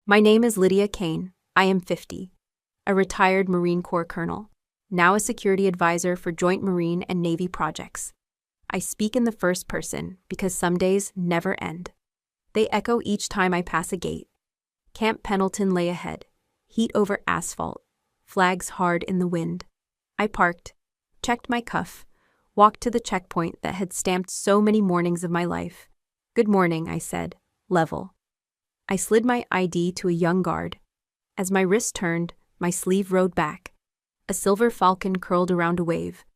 My name is Lydia Kane. I am 50. A retired Marine Corps colonel, now a security advisor for Joint Marine and Navy projects. I speak in the first person because some days never end. They echo each time I pass a gate. Camp Pendleton lay ahead, heat over asphalt, flags hard in the wind. I parked, checked my cuff, walked to the checkpoint that had stamped so many mornings of my life. "Good morning," I said, level. I slid my ID to a young guard. As my wrist turned, my sleeve rode back. A silver falcon curled around a wave,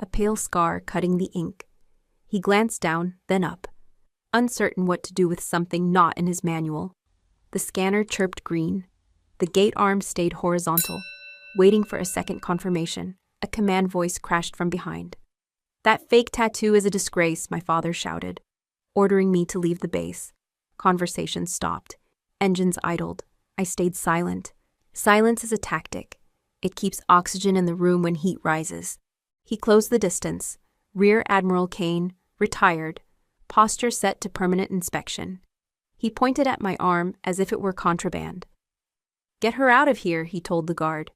a pale scar cutting the ink. He glanced down, then up, uncertain what to do with something not in his manual. The scanner chirped green. The gate arm stayed horizontal, waiting for a second confirmation. A command voice crashed from behind. "That fake tattoo is a disgrace," my father shouted, ordering me to leave the base. Conversation stopped. Engines idled. I stayed silent. Silence is a tactic. It keeps oxygen in the room when heat rises. He closed the distance. Rear Admiral Kane, retired, posture set to permanent inspection. He pointed at my arm as if it were contraband. "Get her out of here," he told the guard.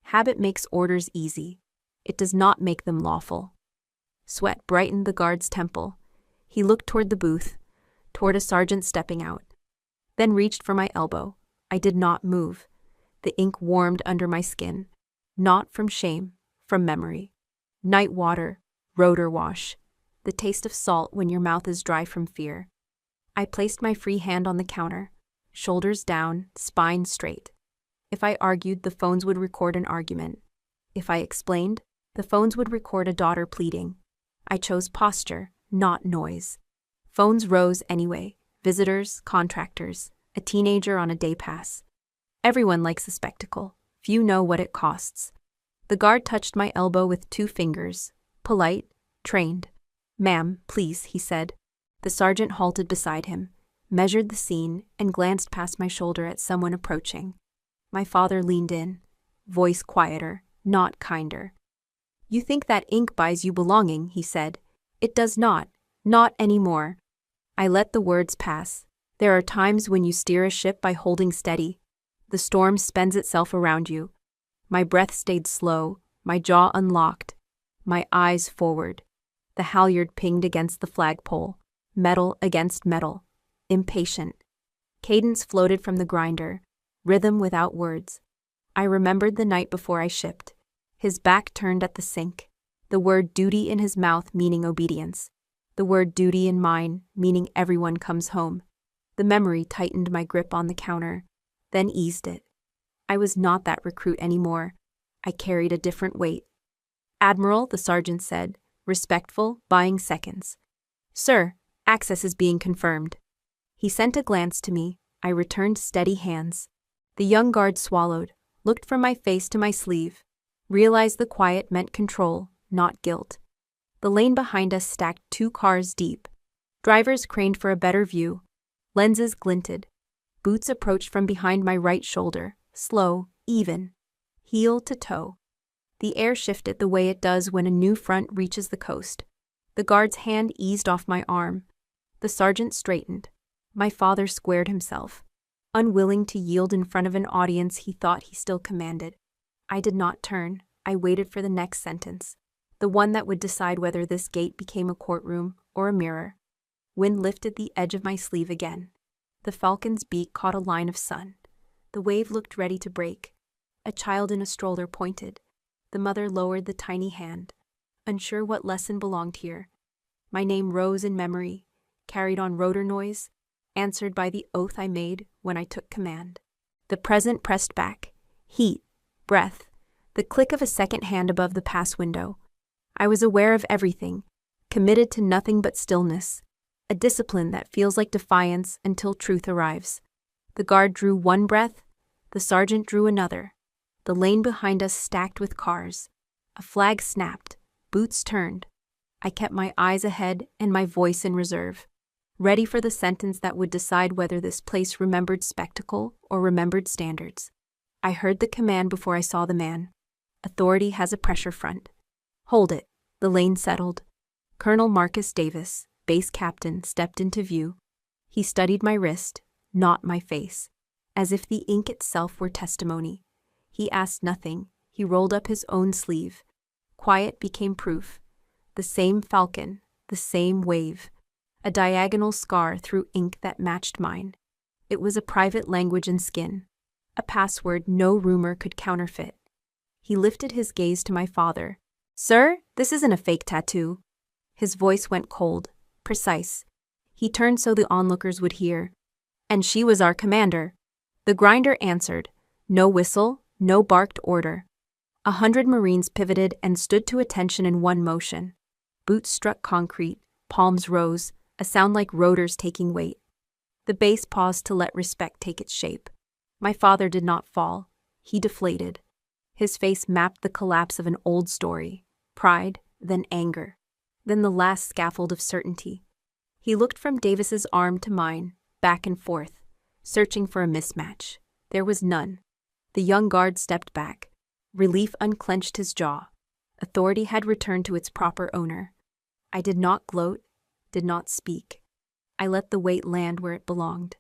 Habit makes orders easy. It does not make them lawful. Sweat brightened the guard's temple. He looked toward the booth, toward a sergeant stepping out, then reached for my elbow. I did not move. The ink warmed under my skin, not from shame, from memory. Night water, rotor wash, the taste of salt when your mouth is dry from fear. I placed my free hand on the counter, shoulders down, spine straight. If I argued, the phones would record an argument. If I explained, the phones would record a daughter pleading. I chose posture, not noise. Phones rose anyway. Visitors, contractors, a teenager on a day pass. Everyone likes a spectacle. Few know what it costs. The guard touched my elbow with 2 fingers. Polite, trained. "Ma'am, please," he said. The sergeant halted beside him, measured the scene, and glanced past my shoulder at someone approaching. My father leaned in, voice quieter, not kinder. "You think that ink buys you belonging," he said. "It does not anymore." I let the words pass. There are times when you steer a ship by holding steady. The storm spends itself around you. My breath stayed slow, my jaw unlocked, my eyes forward. The halyard pinged against the flagpole, metal against metal, impatient. Cadence floated from the grinder, rhythm without words. I remembered the night before I shipped. His back turned at the sink, the word duty in his mouth meaning obedience, the word duty in mine meaning everyone comes home. The memory tightened my grip on the counter, then eased it. I was not that recruit anymore. I carried a different weight. "Admiral," the sergeant said, respectful, buying seconds. "Sir, access is being confirmed." He sent a glance to me. I returned steady hands. The young guard swallowed, looked from my face to my sleeve, realized the quiet meant control, not guilt. The lane behind us stacked 2 cars deep. Drivers craned for a better view. Lenses glinted. Boots approached from behind my right shoulder, slow, even, heel to toe. The air shifted the way it does when a new front reaches the coast. The guard's hand eased off my arm. The sergeant straightened. My father squared himself, unwilling to yield in front of an audience he thought he still commanded. I did not turn. I waited for the next sentence, the one that would decide whether this gate became a courtroom or a mirror. Wind lifted the edge of my sleeve again. The falcon's beak caught a line of sun. The wave looked ready to break. A child in a stroller pointed. The mother lowered the tiny hand, unsure what lesson belonged here. My name rose in memory, carried on rotor noise, answered by the oath I made when I took command. The present pressed back. Heat, breath, the click of a second hand above the pass window. I was aware of everything, committed to nothing but stillness, a discipline that feels like defiance until truth arrives. The guard drew one breath, the sergeant drew another. The lane behind us stacked with cars. A flag snapped, boots turned. I kept my eyes ahead and my voice in reserve, ready for the sentence that would decide whether this place remembered spectacle or remembered standards. I heard the command before I saw the man. Authority has a pressure front. Hold it. The lane settled. Colonel Marcus Davis, base captain, stepped into view. He studied my wrist, not my face. as if the ink itself were testimony. He asked nothing. He rolled up his own sleeve. Quiet became proof. The same falcon, the same wave. A diagonal scar through ink that matched mine. It was a private language in skin. A password no rumor could counterfeit. He lifted his gaze to my father. "Sir, this isn't a fake tattoo." His voice went cold, precise. He turned so the onlookers would hear. "And she was our commander." The grinder answered. No whistle, no barked order. 100 Marines pivoted and stood to attention in one motion. Boots struck concrete, palms rose, a sound like rotors taking weight. The base paused to let respect take its shape. My father did not fall. He deflated. His face mapped the collapse of an old story. Pride, then anger. Then the last scaffold of certainty. He looked from Davis's arm to mine, back and forth, searching for a mismatch. There was none. The young guard stepped back. Relief unclenched his jaw. Authority had returned to its proper owner. I did not gloat, did not speak. I let the weight land where it belonged.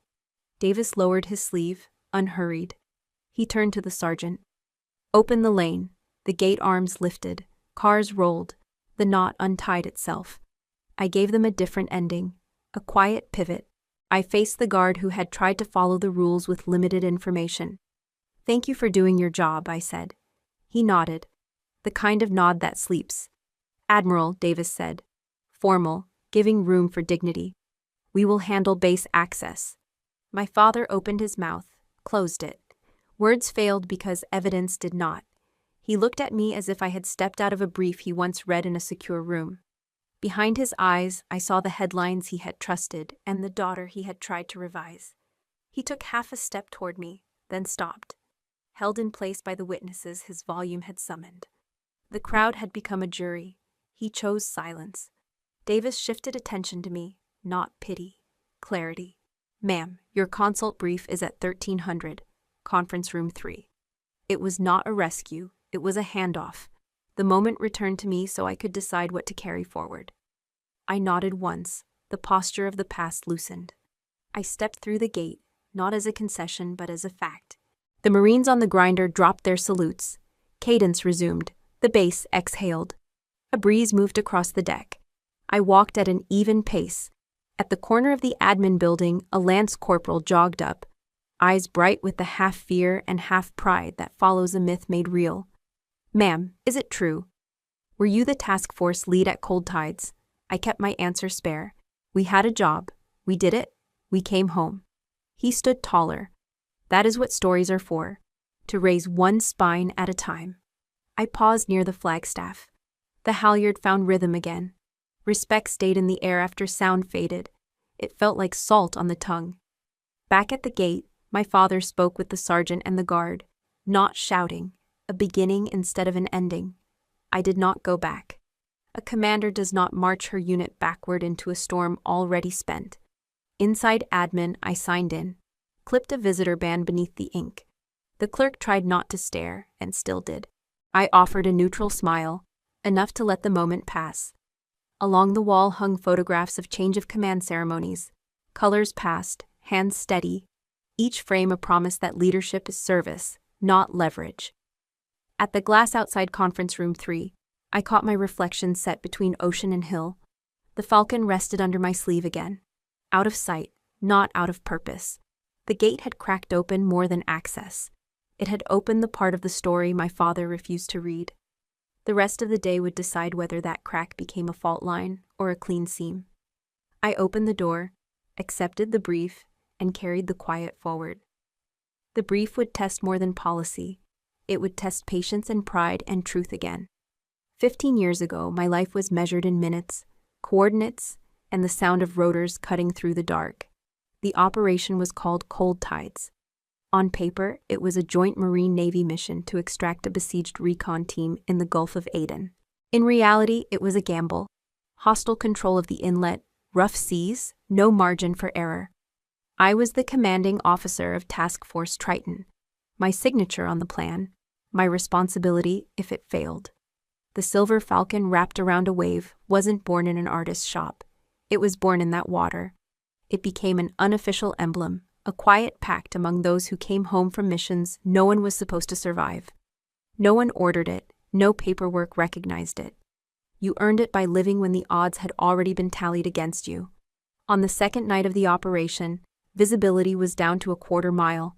Davis lowered his sleeve, unhurried. He turned to the sergeant. "Open the lane." The gate arms lifted. Cars rolled. The knot untied itself. I gave them a different ending, a quiet pivot. I faced the guard who had tried to follow the rules with limited information. "Thank you for doing your job," I said. He nodded. The kind of nod that sleeps. "Admiral," Davis said. Formal, giving room for dignity. "We will handle base access." My father opened his mouth, closed it. Words failed because evidence did not. He looked at me as if I had stepped out of a brief he once read in a secure room. Behind his eyes, I saw the headlines he had trusted and the daughter he had tried to revise. He took half a step toward me, then stopped, held in place by the witnesses his volume had summoned. The crowd had become a jury. He chose silence. Davis shifted attention to me, not pity, clarity. "Ma'am, your consult brief is at 1300, conference room 3. It was not a rescue, it was a handoff. The moment returned to me so I could decide what to carry forward." I nodded once. The posture of the past loosened. I stepped through the gate, not as a concession but as a fact. The Marines on the grinder dropped their salutes. Cadence resumed. The base exhaled. A breeze moved across the deck. I walked at an even pace. At the corner of the admin building, a lance corporal jogged up, eyes bright with the half fear and half pride that follows a myth made real. "Ma'am, is it true? Were you the task force lead at Cold Tides?" I kept my answer spare. "We had a job. We did it. We came home." He stood taller. That is what stories are for, to raise one spine at a time. I paused near the flagstaff. The halyard found rhythm again. Respect stayed in the air after sound faded. It felt like salt on the tongue. Back at the gate, my father spoke with the sergeant and the guard, not shouting, a beginning instead of an ending. I did not go back. A commander does not march her unit backward into a storm already spent. Inside admin, I signed in, clipped a visitor band beneath the ink. The clerk tried not to stare, and still did. I offered a neutral smile, enough to let the moment pass. Along the wall hung photographs of change of command ceremonies. Colors passed, hands steady. Each frame a promise that leadership is service, not leverage. At the glass outside conference room 3, I caught my reflection set between ocean and hill. The falcon rested under my sleeve again. Out of sight, not out of purpose. The gate had cracked open more than access. It had opened the part of the story my father refused to read. The rest of the day would decide whether that crack became a fault line or a clean seam. I opened the door, accepted the brief, and carried the quiet forward. The brief would test more than policy. It would test patience and pride and truth again. 15 years ago, my life was measured in minutes, coordinates, and the sound of rotors cutting through the dark. The operation was called Cold Tides. On paper, it was a joint Marine-Navy mission to extract a besieged recon team in the Gulf of Aden. In reality, it was a gamble. Hostile control of the inlet, rough seas, no margin for error. I was the commanding officer of Task Force Triton. My signature on the plan, my responsibility if it failed. The silver falcon wrapped around a wave wasn't born in an artist's shop. It was born in that water. It became an unofficial emblem, a quiet pact among those who came home from missions no one was supposed to survive. No one ordered it, no paperwork recognized it. You earned it by living when the odds had already been tallied against you. On the second night of the operation, visibility was down to a quarter mile.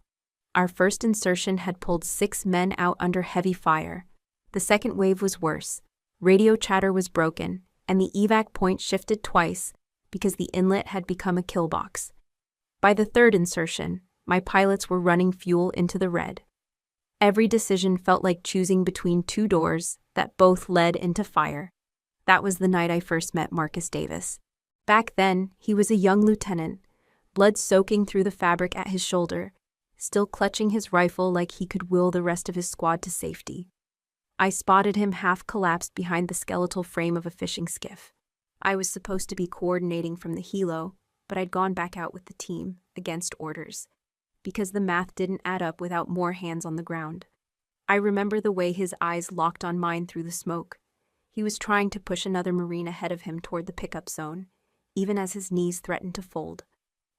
Our first insertion had pulled 6 men out under heavy fire. The second wave was worse. Radio chatter was broken, and the evac point shifted twice because the inlet had become a kill box. By the third insertion, my pilots were running fuel into the red. Every decision felt like choosing between 2 doors that both led into fire. That was the night I first met Marcus Davis. Back then, he was a young lieutenant, blood soaking through the fabric at his shoulder, still clutching his rifle like he could will the rest of his squad to safety. I spotted him half collapsed behind the skeletal frame of a fishing skiff. I was supposed to be coordinating from the helo, but I'd gone back out with the team, against orders, because the math didn't add up without more hands on the ground. I remember the way his eyes locked on mine through the smoke. He was trying to push another Marine ahead of him toward the pickup zone, even as his knees threatened to fold.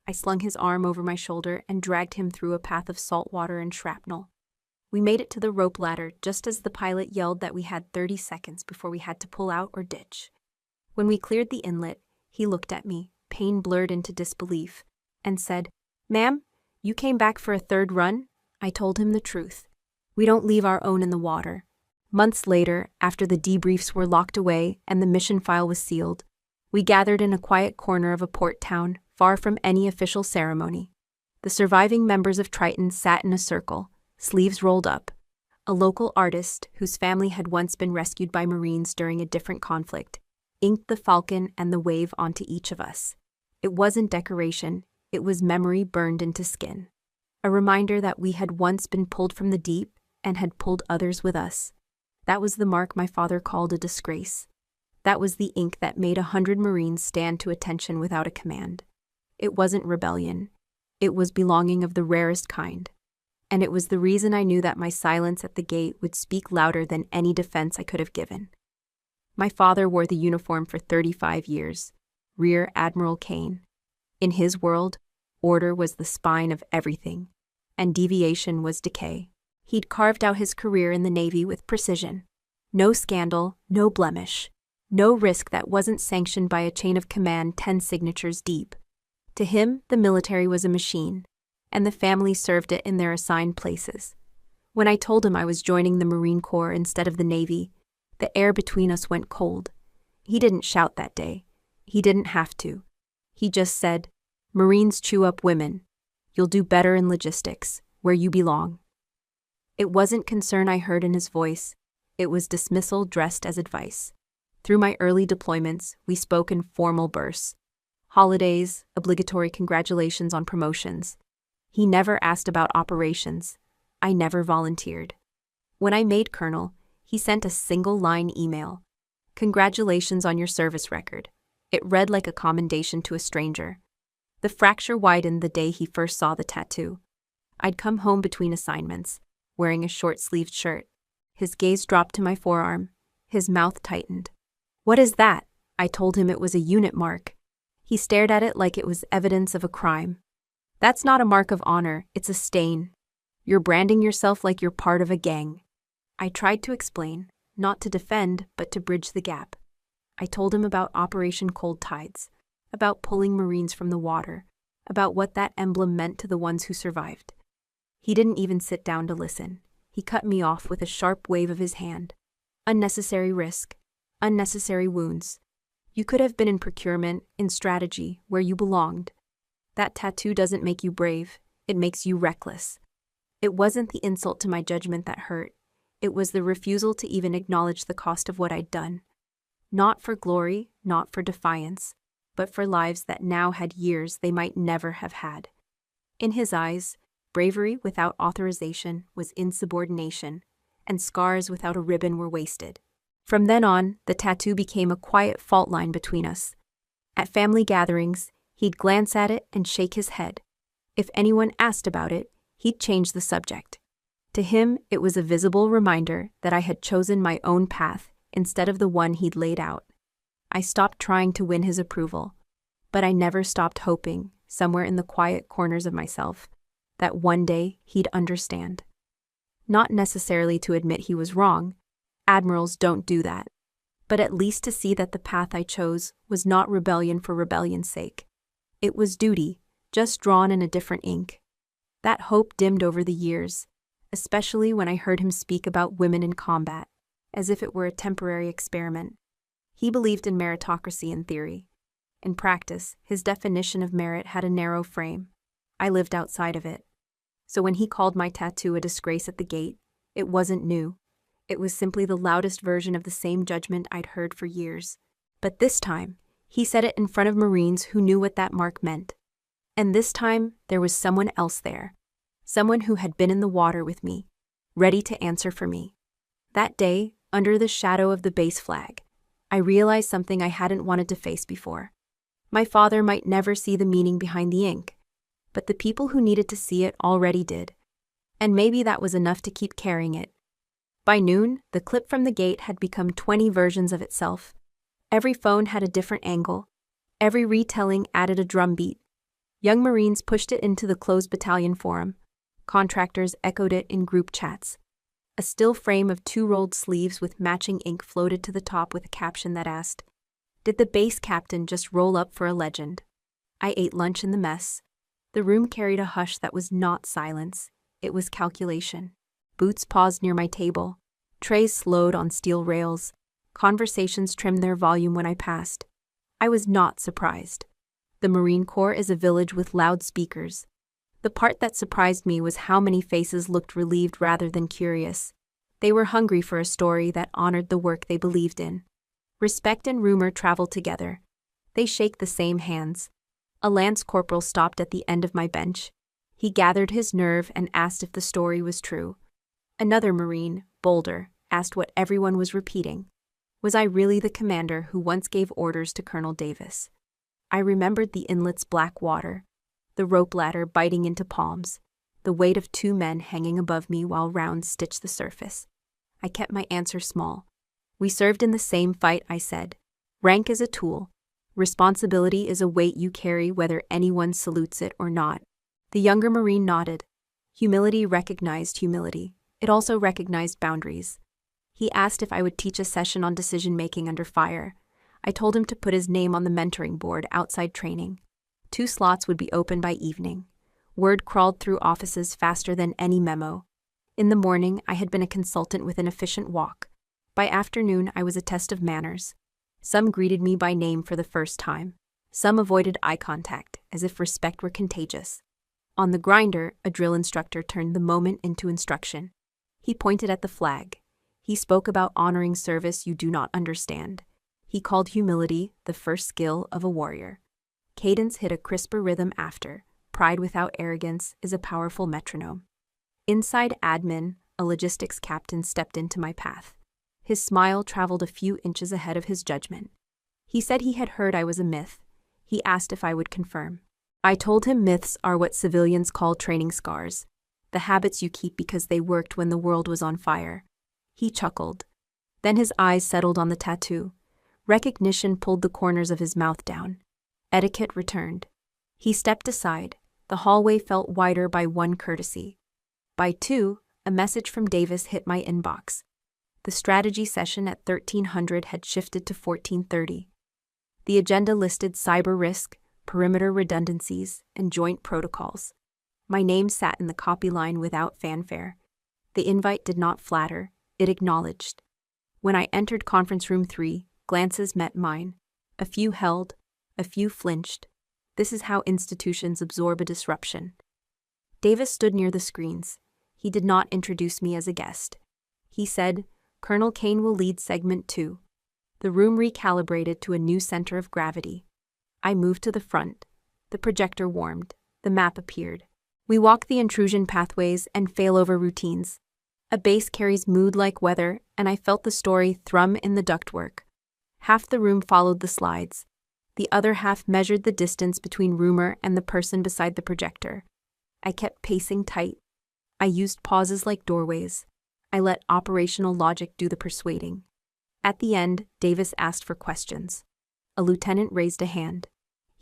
I slung his arm over my shoulder and dragged him through a path of salt water and shrapnel. We made it to the rope ladder just as the pilot yelled that we had 30 seconds before we had to pull out or ditch. When we cleared the inlet, he looked at me, pain blurred into disbelief, and said, "Ma'am, you came back for a third run?" I told him the truth. We don't leave our own in the water. Months later, after the debriefs were locked away and the mission file was sealed, we gathered in a quiet corner of a port town, far from any official ceremony. The surviving members of Triton sat in a circle, sleeves rolled up. A local artist, whose family had once been rescued by Marines during a different conflict, inked the falcon and the wave onto each of us. It wasn't decoration, it was memory burned into skin. A reminder that we had once been pulled from the deep and had pulled others with us. That was the mark my father called a disgrace. That was the ink that made 100 Marines stand to attention without a command. It wasn't rebellion. It was belonging of the rarest kind. And it was the reason I knew that my silence at the gate would speak louder than any defense I could have given. My father wore the uniform for 35 years, Rear Admiral Kane. In his world, order was the spine of everything, and deviation was decay. He'd carved out his career in the Navy with precision. No scandal, no blemish, no risk that wasn't sanctioned by a chain of command 10 signatures deep. To him, the military was a machine, and the family served it in their assigned places. When I told him I was joining the Marine Corps instead of the Navy, the air between us went cold. He didn't shout that day. He didn't have to. He just said, "Marines chew up women. You'll do better in logistics, where you belong." It wasn't concern I heard in his voice. It was dismissal dressed as advice. Through my early deployments, we spoke in formal bursts. Holidays, obligatory congratulations on promotions. He never asked about operations. I never volunteered. When I made Colonel, he sent a single-line email. "Congratulations on your service record." It read like a commendation to a stranger. The fracture widened the day he first saw the tattoo. I'd come home between assignments, wearing a short-sleeved shirt. His gaze dropped to my forearm. His mouth tightened. "What is that?" I told him it was a unit mark. He stared at it like it was evidence of a crime. "That's not a mark of honor, it's a stain. You're branding yourself like you're part of a gang." I tried to explain, not to defend, but to bridge the gap. I told him about Operation Cold Tides, about pulling Marines from the water, about what that emblem meant to the ones who survived. He didn't even sit down to listen. He cut me off with a sharp wave of his hand. "Unnecessary risk. Unnecessary wounds. You could have been in procurement, in strategy, where you belonged. That tattoo doesn't make you brave, it makes you reckless." It wasn't the insult to my judgment that hurt. It was the refusal to even acknowledge the cost of what I'd done. Not for glory, not for defiance, but for lives that now had years they might never have had. In his eyes, bravery without authorization was insubordination, and scars without a ribbon were wasted. From then on, the tattoo became a quiet fault line between us. At family gatherings, he'd glance at it and shake his head. If anyone asked about it, he'd change the subject. To him, it was a visible reminder that I had chosen my own path instead of the one he'd laid out. I stopped trying to win his approval, but I never stopped hoping somewhere in the quiet corners of myself, that one day he'd understand. Not necessarily to admit he was wrong. Admirals don't do that. But at least to see that the path I chose was not rebellion for rebellion's sake. It was duty, just drawn in a different ink. That hope dimmed over the years, especially when I heard him speak about women in combat, as if it were a temporary experiment. He believed in meritocracy in theory. In practice, his definition of merit had a narrow frame. I lived outside of it. So when he called my tattoo a disgrace at the gate, it wasn't new. It was simply the loudest version of the same judgment I'd heard for years. But this time, he said it in front of Marines who knew what that mark meant. And this time, there was someone else there. Someone who had been in the water with me, ready to answer for me. That day, under the shadow of the base flag, I realized something I hadn't wanted to face before. My father might never see the meaning behind the ink, but the people who needed to see it already did. And maybe that was enough to keep carrying it. By noon, the clip from the gate had become 20 versions of itself. Every phone had a different angle. Every retelling added a drumbeat. Young Marines pushed it into the closed battalion forum. Contractors echoed it in group chats. A still frame of 2 rolled sleeves with matching ink floated to the top with a caption that asked, "Did the base captain just roll up for a legend?" I ate lunch in the mess. The room carried a hush that was not silence. It was calculation. Boots paused near my table. Trays slowed on steel rails. Conversations trimmed their volume when I passed. I was not surprised. The Marine Corps is a village with loudspeakers. The part that surprised me was how many faces looked relieved rather than curious. They were hungry for a story that honored the work they believed in. Respect and rumor travel together. They shake the same hands. A lance corporal stopped at the end of my bench. He gathered his nerve and asked if the story was true. Another Marine, bolder, asked what everyone was repeating. Was I really the commander who once gave orders to Colonel Davis? I remembered the inlet's black water, the rope ladder biting into palms, the weight of 2 men hanging above me while rounds stitched the surface. I kept my answer small. We served in the same fight, I said. Rank is a tool. Responsibility is a weight you carry whether anyone salutes it or not. The younger Marine nodded. Humility recognized humility. It also recognized boundaries. He asked if I would teach a session on decision-making under fire. I told him to put his name on the mentoring board outside training. 2 slots would be open by evening. Word crawled through offices faster than any memo. In the morning, I had been a consultant with an efficient walk. By afternoon, I was a test of manners. Some greeted me by name for the first time. Some avoided eye contact, as if respect were contagious. On the grinder, a drill instructor turned the moment into instruction. He pointed at the flag. He spoke about honoring service you do not understand. He called humility the first skill of a warrior. Cadence hit a crisper rhythm after. Pride without arrogance is a powerful metronome. Inside admin, a logistics captain stepped into my path. His smile traveled a few inches ahead of his judgment. He said he had heard I was a myth. He asked if I would confirm. I told him myths are what civilians call training scars, the habits you keep because they worked when the world was on fire. He chuckled. Then his eyes settled on the tattoo. Recognition pulled the corners of his mouth down. Etiquette returned. He stepped aside. The hallway felt wider by 1 courtesy. By 2, a message from Davis hit my inbox. The strategy session at 1300 had shifted to 1430. The agenda listed cyber risk, perimeter redundancies, and joint protocols. My name sat in the copy line without fanfare. The invite did not flatter, it acknowledged. When I entered conference room 3, glances met mine. A few held, a few flinched. This is how institutions absorb a disruption. Davis stood near the screens. He did not introduce me as a guest. He said, "Colonel Kane will lead segment 2. The room recalibrated to a new center of gravity. I moved to the front. The projector warmed. The map appeared. We walk the intrusion pathways and fail over routines. A base carries mood like weather, and I felt the story thrum in the ductwork. Half the room followed the slides. The other half measured the distance between rumor and the person beside the projector. I kept pacing tight. I used pauses like doorways. I let operational logic do the persuading. At the end, Davis asked for questions. A lieutenant raised a hand.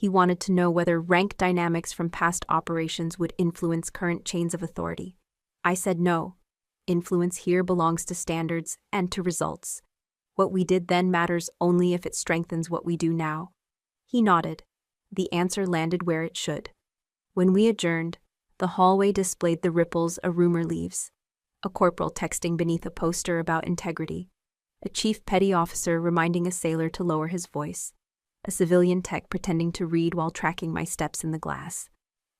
He wanted to know whether rank dynamics from past operations would influence current chains of authority. I said no. Influence here belongs to standards and to results. What we did then matters only if it strengthens what we do now. He nodded. The answer landed where it should. When we adjourned, the hallway displayed the ripples a rumor leaves. A corporal texting beneath a poster about integrity. A chief petty officer reminding a sailor to lower his voice. A civilian tech pretending to read while tracking my steps in the glass.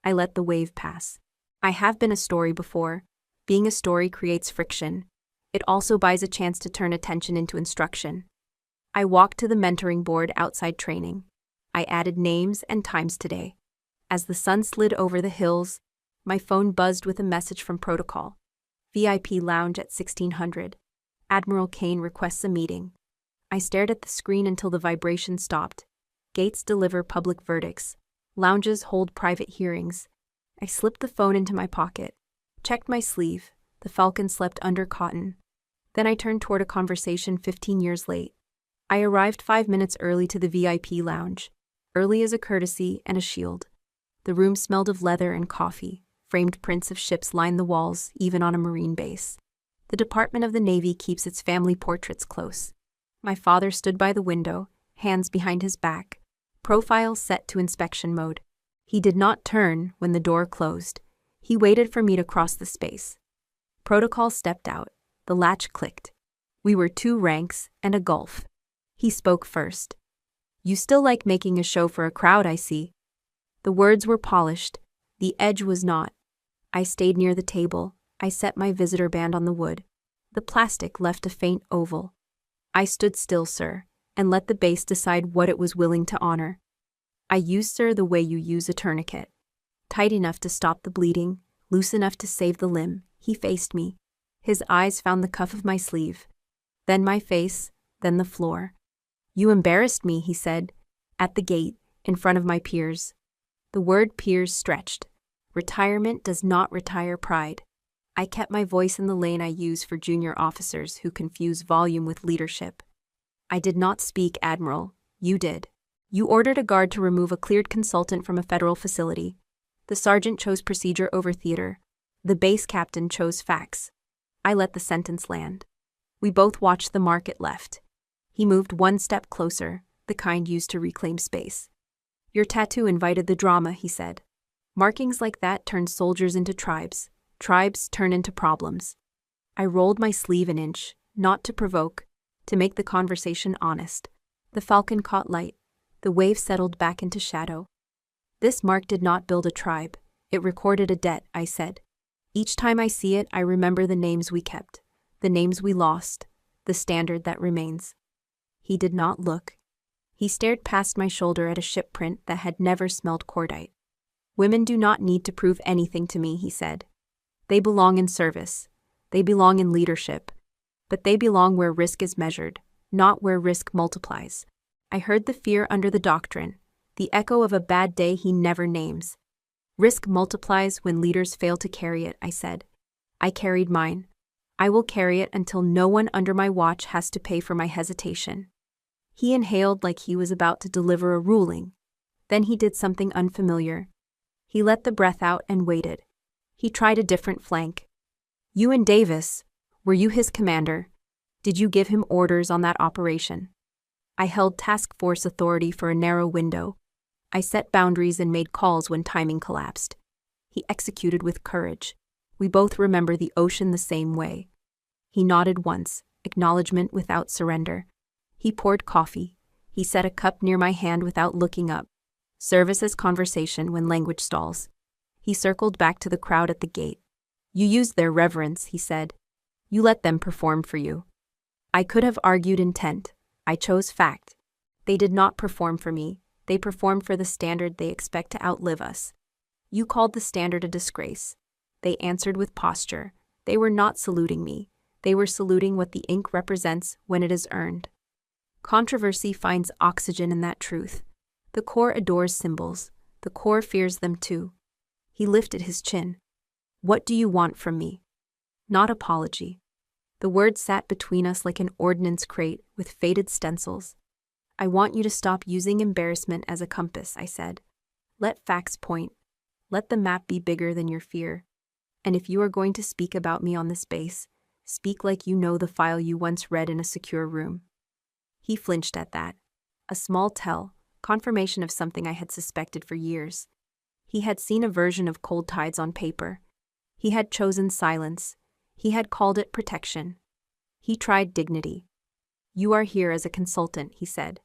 I let the wave pass. I have been a story before. Being a story creates friction. It also buys a chance to turn attention into instruction. I walked to the mentoring board outside training. I added names and times today. As the sun slid over the hills, my phone buzzed with a message from protocol. VIP lounge at 1600. Admiral Kane requests a meeting. I stared at the screen until the vibration stopped. Gates deliver public verdicts. Lounges hold private hearings. I slipped the phone into my pocket. Checked my sleeve. The Falcon slept under cotton. Then I turned toward a conversation 15 years late. I arrived 5 minutes early to the VIP lounge. Early as a courtesy and a shield. The room smelled of leather and coffee. Framed prints of ships lined the walls, even on a Marine base. The Department of the Navy keeps its family portraits close. My father stood by the window, hands behind his back, profile set to inspection mode. He did not turn when the door closed. He waited for me to cross the space. Protocol stepped out. The latch clicked. We were 2 ranks and a gulf. He spoke first. "You still like making a show for a crowd, I see." The words were polished. The edge was not. I stayed near the table. I set my visitor band on the wood. The plastic left a faint oval. I stood still, sir, and let the base decide what it was willing to honor. I used, sir, the way you use a tourniquet. Tight enough to stop the bleeding, loose enough to save the limb. He faced me. His eyes found the cuff of my sleeve. Then my face, then the floor. "You embarrassed me," he said, at the gate, in front of my peers. The word peers stretched. Retirement does not retire pride. I kept my voice in the lane I use for junior officers who confuse volume with leadership. "I did not speak, Admiral. You did. You ordered a guard to remove a cleared consultant from a federal facility. The sergeant chose procedure over theater. The base captain chose facts. I let the sentence land. We both watched the market left. He moved 1 step closer, the kind used to reclaim space. "Your tattoo invited the drama," he said. "Markings like that turn soldiers into tribes. Tribes turn into problems." I rolled my sleeve an inch, not to provoke, to make the conversation honest. The Falcon caught light. The wave settled back into shadow. "This mark did not build a tribe. It recorded a debt," I said. "Each time I see it, I remember the names we kept, the names we lost, the standard that remains." He did not look. He stared past my shoulder at a ship print that had never smelled cordite. "Women do not need to prove anything to me," he said. "They belong in service. They belong in leadership. But they belong where risk is measured, not where risk multiplies." I heard the fear under the doctrine, the echo of a bad day he never names. "Risk multiplies when leaders fail to carry it," I said. I carried mine. I will carry it until no one under my watch has to pay for my hesitation. He inhaled like he was about to deliver a ruling. Then he did something unfamiliar. He let the breath out and waited. He tried a different flank. "You and Davis, were you his commander? Did you give him orders on that operation?" I held task force authority for a narrow window. I set boundaries and made calls when timing collapsed. He executed with courage. We both remember the ocean the same way. He nodded once, acknowledgement without surrender. He poured coffee. He set a cup near my hand without looking up. Service as conversation when language stalls. He circled back to the crowd at the gate. "You used their reverence," he said. "You let them perform for you." I could have argued intent. I chose fact. They did not perform for me. They performed for the standard they expect to outlive us. You called the standard a disgrace. They answered with posture. They were not saluting me. They were saluting what the ink represents when it is earned. Controversy finds oxygen in that truth. The Corps adores symbols. The Corps fears them too. He lifted his chin. "What do you want from me?" Not apology. The word sat between us like an ordnance crate with faded stencils. I want you to stop using embarrassment as a compass, I said. Let facts point. Let the map be bigger than your fear. And if you are going to speak about me on this base, speak like you know the file you once read in a secure room. He flinched at that. A small tell, confirmation of something I had suspected for years. He had seen a version of Cold Tides on paper. He had chosen silence. He had called it protection. He tried dignity. You are here as a consultant, he said.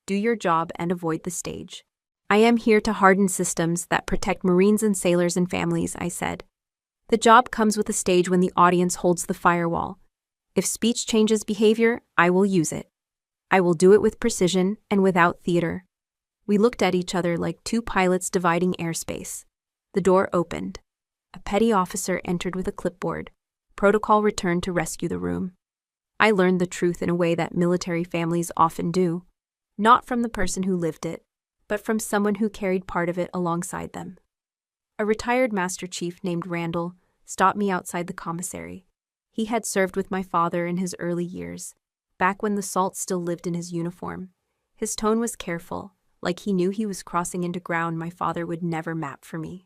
Do your job and avoid the stage. I am here to harden systems that protect Marines and sailors and families, I said. The job comes with a stage when the audience holds the firewall. If speech changes behavior, I will use it. I will do it with precision and without theater. We looked at each other like two pilots dividing airspace. The door opened. A petty officer entered with a clipboard. Protocol returned to rescue the room. I learned the truth in a way that military families often do. Not from the person who lived it, but from someone who carried part of it alongside them. A retired Master Chief named Randall stopped me outside the commissary. He had served with my father in his early years, back when the salt still lived in his uniform. His tone was careful, like he knew he was crossing into ground my father would never map for me.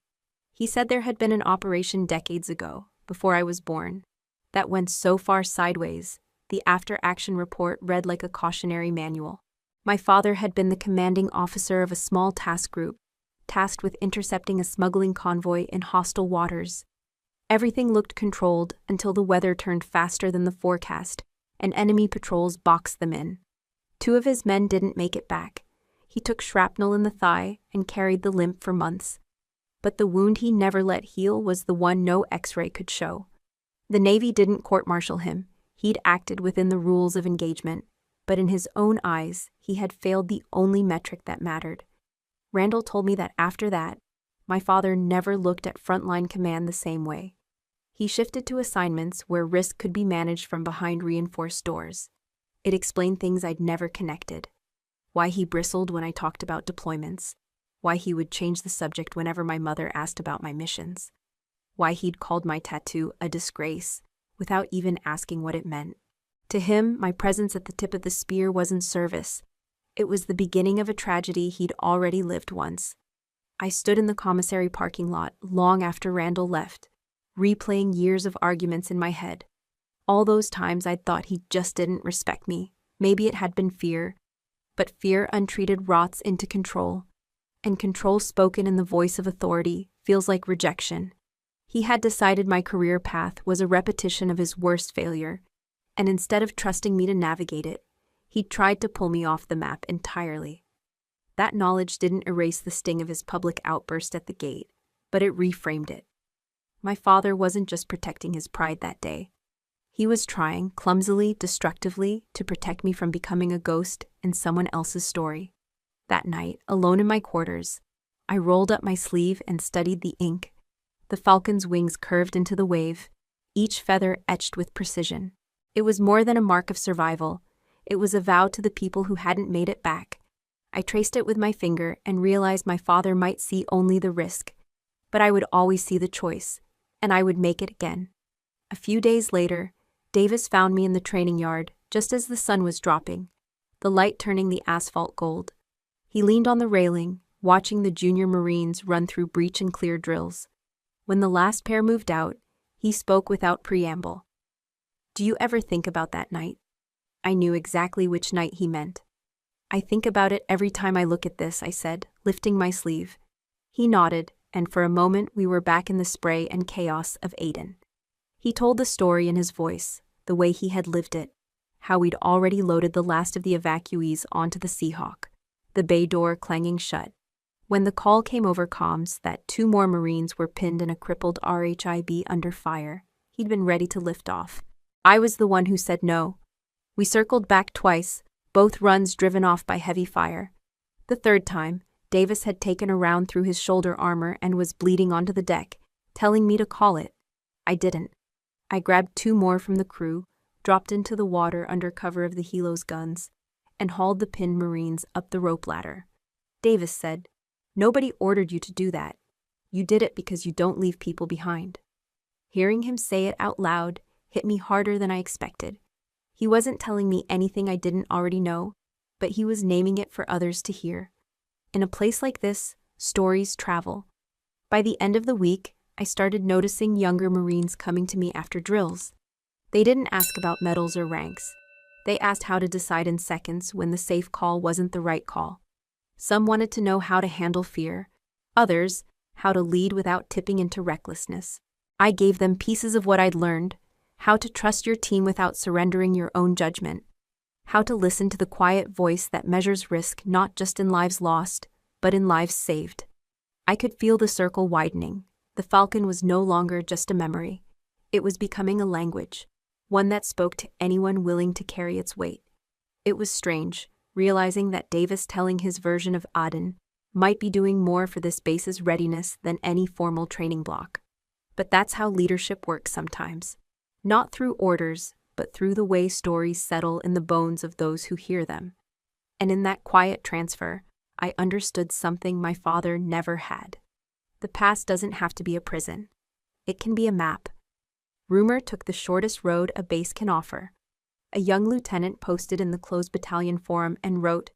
He said there had been an operation decades ago, before I was born, that went so far sideways, the after-action report read like a cautionary manual. My father had been the commanding officer of a small task group, tasked with intercepting a smuggling convoy in hostile waters. Everything looked controlled until the weather turned faster than the forecast, and enemy patrols boxed them in. 2 of his men didn't make it back. He took shrapnel in the thigh and carried the limp for months. But the wound he never let heal was the one no X-ray could show. The Navy didn't court-martial him. He'd acted within the rules of engagement, but in his own eyes, he had failed the only metric that mattered. Randall told me that after that, my father never looked at frontline command the same way. He shifted to assignments where risk could be managed from behind reinforced doors. It explained things I'd never connected. Why he bristled when I talked about deployments. Why he would change the subject whenever my mother asked about my missions. Why he'd called my tattoo a disgrace, without even asking what it meant. To him, my presence at the tip of the spear wasn't service. It was the beginning of a tragedy he'd already lived once. I stood in the commissary parking lot long after Randall left, replaying years of arguments in my head. All those times I'd thought he just didn't respect me. Maybe it had been fear. But fear untreated rots into control. And control spoken in the voice of authority feels like rejection. He had decided my career path was a repetition of his worst failure, and instead of trusting me to navigate it, he tried to pull me off the map entirely. That knowledge didn't erase the sting of his public outburst at the gate, but it reframed it. My father wasn't just protecting his pride that day. He was trying, clumsily, destructively, to protect me from becoming a ghost in someone else's story. That night, alone in my quarters, I rolled up my sleeve and studied the ink. The falcon's wings curved into the wave, each feather etched with precision. It was more than a mark of survival. It was a vow to the people who hadn't made it back. I traced it with my finger and realized my father might see only the risk, but I would always see the choice, and I would make it again. A few days later, Davis found me in the training yard, just as the sun was dropping, the light turning the asphalt gold. He leaned on the railing, watching the junior Marines run through breach and clear drills. When the last pair moved out, he spoke without preamble. Do you ever think about that night? I knew exactly which night he meant. I think about it every time I look at this, I said, lifting my sleeve. He nodded, and for a moment we were back in the spray and chaos of Aden. He told the story in his voice, the way he had lived it, how we'd already loaded the last of the evacuees onto the Seahawk, the bay door clanging shut. When the call came over comms that 2 more Marines were pinned in a crippled RHIB under fire, he'd been ready to lift off. I was the one who said no. We circled back twice, both runs driven off by heavy fire. The third time, Davis had taken a round through his shoulder armor and was bleeding onto the deck, telling me to call it. I didn't. I grabbed 2 more from the crew, dropped into the water under cover of the helo's guns, and hauled the pinned Marines up the rope ladder. Davis said, "Nobody ordered you to do that. You did it because you don't leave people behind." Hearing him say it out loud hit me harder than I expected. He wasn't telling me anything I didn't already know, but he was naming it for others to hear. In a place like this, stories travel. By the end of the week, I started noticing younger Marines coming to me after drills. They didn't ask about medals or ranks. They asked how to decide in seconds when the safe call wasn't the right call. Some wanted to know how to handle fear. Others, how to lead without tipping into recklessness. I gave them pieces of what I'd learned: how to trust your team without surrendering your own judgment, how to listen to the quiet voice that measures risk not just in lives lost, but in lives saved. I could feel the circle widening. The Falcon was no longer just a memory. It was becoming a language, one that spoke to anyone willing to carry its weight. It was strange, realizing that Davis telling his version of Aden might be doing more for this base's readiness than any formal training block. But that's how leadership works sometimes. Not through orders, but through the way stories settle in the bones of those who hear them. And in that quiet transfer, I understood something my father never had. The past doesn't have to be a prison. It can be a map. Rumor took the shortest road a base can offer. A young lieutenant posted in the closed battalion forum and wrote,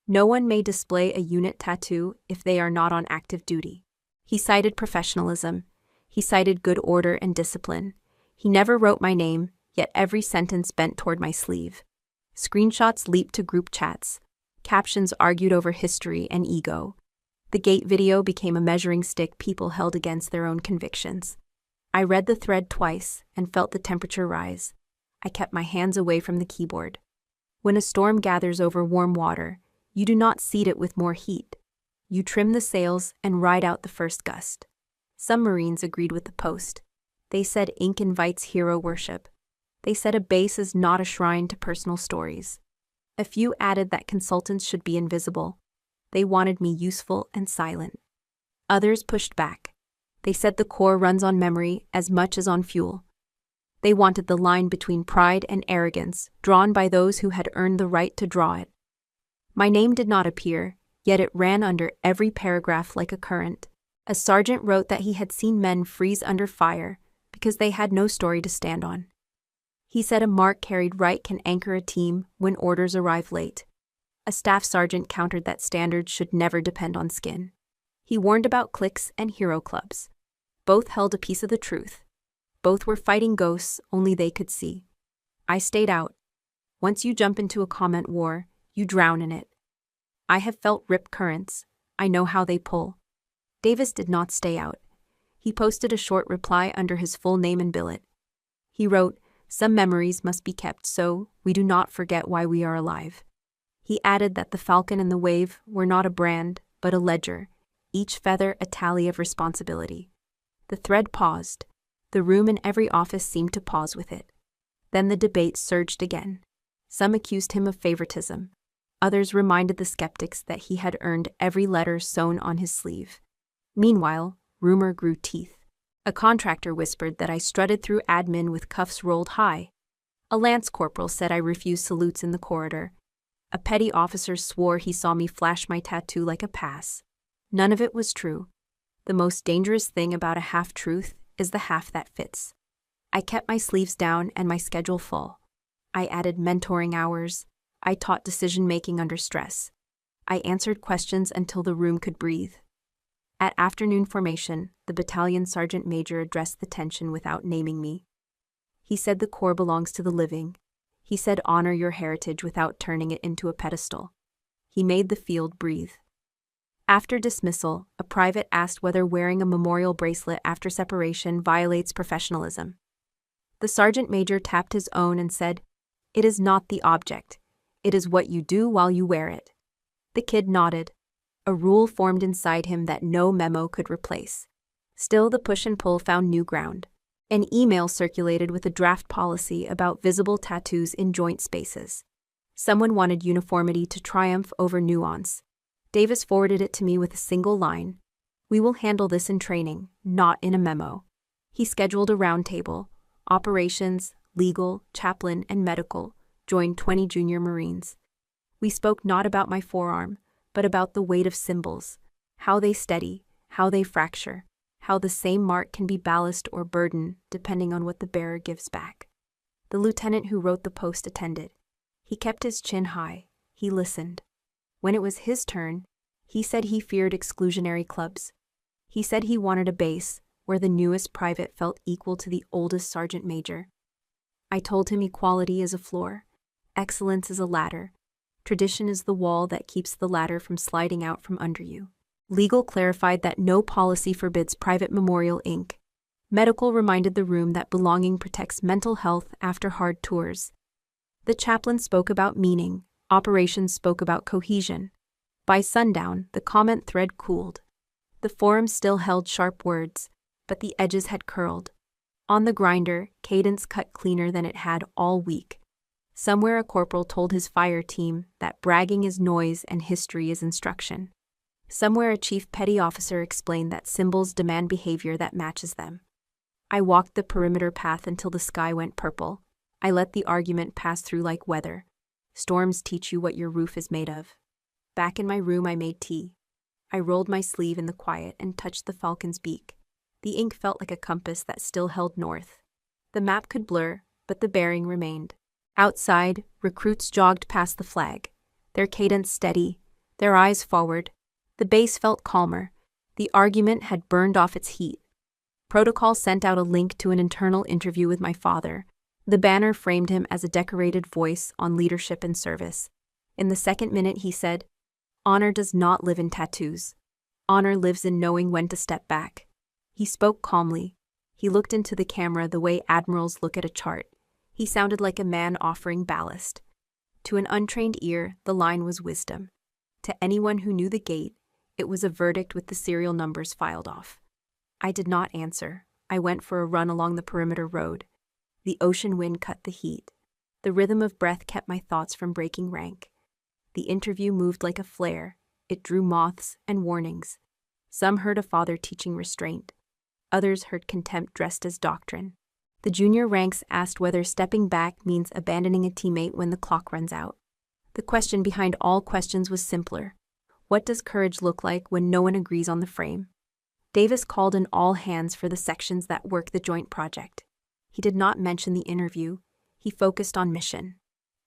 "No one may display a unit tattoo if they are not on active duty." He cited professionalism. He cited good order and discipline. He never wrote my name, yet every sentence bent toward my sleeve. Screenshots leaped to group chats. Captions argued over history and ego. The gate video became a measuring stick people held against their own convictions. I read the thread twice and felt the temperature rise. I kept my hands away from the keyboard. When a storm gathers over warm water, you do not seed it with more heat. You trim the sails and ride out the first gust. Some Marines agreed with the post. They said ink invites hero worship. They said a base is not a shrine to personal stories. A few added that consultants should be invisible. They wanted me useful and silent. Others pushed back. They said the Corps runs on memory as much as on fuel. They wanted the line between pride and arrogance drawn by those who had earned the right to draw it. My name did not appear, yet it ran under every paragraph like a current. A sergeant wrote that he had seen men freeze under fire because they had no story to stand on. He said a mark carried right can anchor a team when orders arrive late. A staff sergeant countered that standards should never depend on skin. He warned about cliques and hero clubs. Both held a piece of the truth. Both were fighting ghosts only they could see. I stayed out. Once you jump into a comment war, you drown in it. I have felt rip currents. I know how they pull. Davis did not stay out. He posted a short reply under his full name and billet. He wrote, "Some memories must be kept so we do not forget why we are alive." He added that the Falcon and the Wave were not a brand, but a ledger, each feather a tally of responsibility. The thread paused. The room in every office seemed to pause with it. Then the debate surged again. Some accused him of favoritism. Others reminded the skeptics that he had earned every letter sewn on his sleeve. Meanwhile, rumor grew teeth. A contractor whispered that I strutted through admin with cuffs rolled high. A lance corporal said I refused salutes in the corridor. A petty officer swore he saw me flash my tattoo like a pass. None of it was true. The most dangerous thing about a half-truth is the half that fits. I kept my sleeves down and my schedule full. I added mentoring hours. I taught decision-making under stress. I answered questions until the room could breathe. At afternoon formation, the battalion sergeant major addressed the tension without naming me. He said the Corps belongs to the living. He said honor your heritage without turning it into a pedestal. He made the field breathe. After dismissal, a private asked whether wearing a memorial bracelet after separation violates professionalism. The sergeant major tapped his own and said, "It is not the object. It is what you do while you wear it." The kid nodded. A rule formed inside him that no memo could replace. Still, the push and pull found new ground. An email circulated with a draft policy about visible tattoos in joint spaces. Someone wanted uniformity to triumph over nuance. Davis forwarded it to me with a single line. "We will handle this in training, not in a memo." He scheduled a roundtable. Operations, legal, chaplain, and medical joined 20 junior Marines. We spoke not about my forearm, but about the weight of symbols, how they steady, how they fracture, how the same mark can be ballast or burden depending on what the bearer gives back. The lieutenant who wrote the post attended. He kept his chin high. He listened. When it was his turn, he said he feared exclusionary clubs. He said he wanted a base where the newest private felt equal to the oldest sergeant major. I told him equality is a floor, excellence is a ladder, tradition is the wall that keeps the ladder from sliding out from under you. Legal clarified that no policy forbids private memorial ink. Medical reminded the room that belonging protects mental health after hard tours. The chaplain spoke about meaning, operations spoke about cohesion. By sundown, the comment thread cooled. The forum still held sharp words, but the edges had curled. On the grinder, cadence cut cleaner than it had all week. Somewhere a corporal told his fire team that bragging is noise and history is instruction. Somewhere a chief petty officer explained that symbols demand behavior that matches them. I walked the perimeter path until the sky went purple. I let the argument pass through like weather. Storms teach you what your roof is made of. Back in my room I made tea. I rolled my sleeve in the quiet and touched the falcon's beak. The ink felt like a compass that still held north. The map could blur, but the bearing remained. Outside, recruits jogged past the flag, their cadence steady, their eyes forward. The base felt calmer. The argument had burned off its heat. Protocol sent out a link to an internal interview with my father. The banner framed him as a decorated voice on leadership and service. In the second minute he said, "Honor does not live in tattoos. Honor lives in knowing when to step back." He spoke calmly. He looked into the camera the way admirals look at a chart. He sounded like a man offering ballast. To an untrained ear, the line was wisdom. To anyone who knew the gate, it was a verdict with the serial numbers filed off. I did not answer. I went for a run along the perimeter road. The ocean wind cut the heat. The rhythm of breath kept my thoughts from breaking rank. The interview moved like a flare. It drew moths and warnings. Some heard a father teaching restraint. Others heard contempt dressed as doctrine. The junior ranks asked whether stepping back means abandoning a teammate when the clock runs out. The question behind all questions was simpler. What does courage look like when no one agrees on the frame? Davis called in all hands for the sections that work the joint project. He did not mention the interview. He focused on mission.